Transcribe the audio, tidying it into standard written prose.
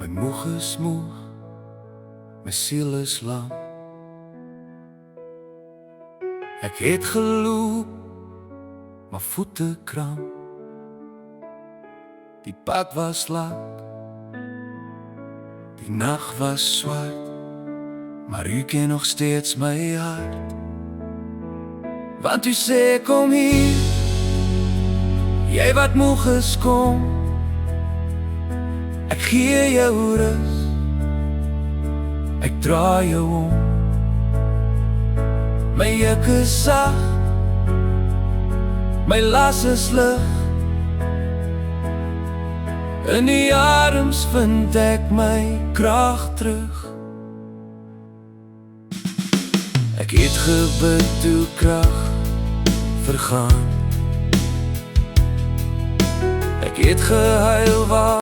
My moeg is moeg, my siel is lam. Ek het geloop, maar voete kram. Die pad was lank, die nag was swart, maar u ken nog steeds my hart. Want u sê kom hier, jy wat moeg is kom. Ek gee jou rus, ek draai jou om. My juk is sag, my las is lig. In die arms vind ek my krag terug. Ek het gebid toe krag vergaan. Ek het gehuil waar